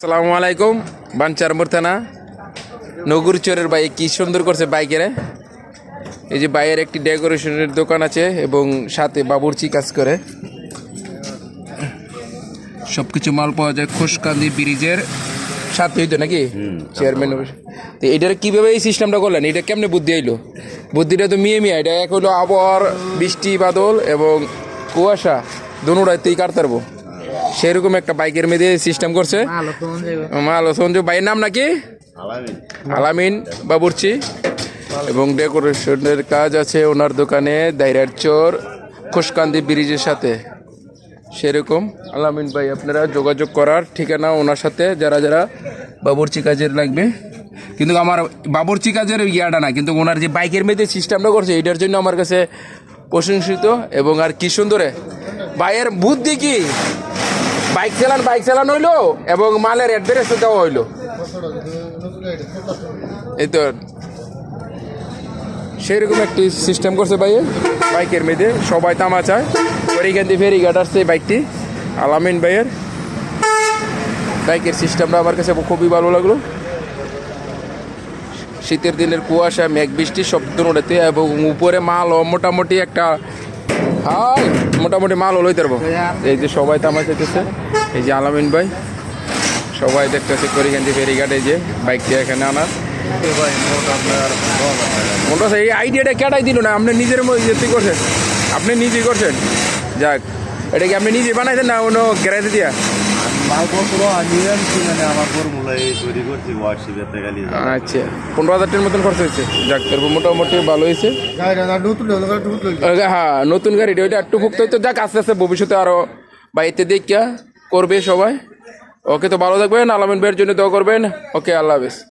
আসসালামু আলাইকুম। বাঞ্চারমোর থানা নগুরচরের বাইক কি সুন্দর করছে বাইকের। এই যে বাইরের একটি ডেকোরেশনের দোকান আছে এবং সাথে বাবুর্চি কাজ করে। সবকিছু মাল পাওয়া যায় খোসকান্দি ব্রিজের সাথে হইতো নাকি চেয়ারম্যান। তো এটার কিভাবে এই সিস্টেমটা করলেন? এটা কেমনে বুদ্ধি আইলো? বুদ্ধিটা তো মিয়া এটা এক হলো আবহাওয়ার বৃষ্টি বাদল এবং কুয়াশা দুটাতেই কাটতে পারবো সেরকম একটা বাইকের মেয়েদের সিস্টেম করছে। মালো সঞ্জু ভাইয়ের নাম নাকি আলামিন বাবুর্চি এবং ডেকোরেশনের কাজ আছে ওনার দোকানে দাইরার চর খোসকান্দি ব্রিজের সাথে। সেরকম আলামিন ভাই আপনারা যোগাযোগ করার ঠিকানা ওনার সাথে যারা যারা বাবুর্চি কাজের লাগবে। কিন্তু আমার বাবুর্চি কাজের ইয়াটা না, কিন্তু ওনার যে বাইকের মেয়েদের সিস্টেমটা করছে এটার জন্য আমার কাছে প্রশংসিত। এবং আর কি সুন্দরে ভাইয়ের বুদ্ধি কি, বাইক চালান হইলো এবং মালের অ্যাড্রেস দেওয়া হইলো। এই তো সেরকম একটি সিস্টেম করছে ভাইয়ের বাইকের মেয়েদের। সবাই তামা চায় ফেরিঘাট ফেরিঘাট আসছে এই বাইকটি আলামিন ভাইয়ের বাইকের সিস্টেমটা আমার কাছে খুবই ভালো লাগলো। শীতের দিনের কুয়াশা মেঘ বৃষ্টি সব দুটোতে এবং উপরে মাল মোটামুটি একটা মোটামুটি মাল লইতে পারবো। এই যে সবাই তামা চাইতেছে, এই যে আলামিন ভাই সবাই দেখতেছে করিগান্দি ফেরিঘাট। এই যে বাইকটি এখানে আনার মোটা এই আইডিয়াটা কেটাই দিল না, আপনি নিজের মধ্যে করছেন, আপনি নিজেই করছেন। যাক, এটা কি আপনি নিজে বানাইছেন না অন্য গ্যারেজে দিয়া? আচ্ছা, 15,000 মতন খরচ হয়েছে। যাক, তারপর মোটামুটি ভালো হয়েছে। হ্যাঁ, নতুন গাড়িটা ওইটা একটু ভুক্ত হইতো। যাক, আস্তে আস্তে ভবিষ্যতে আরো বাইতে দেখা করবে সবাই। ওকে, তো ভালো থাকবেন, আলামিন ভাইয়ের জন্য দোয়া করবেন। ওকে, আল্লাহ হাফেজ।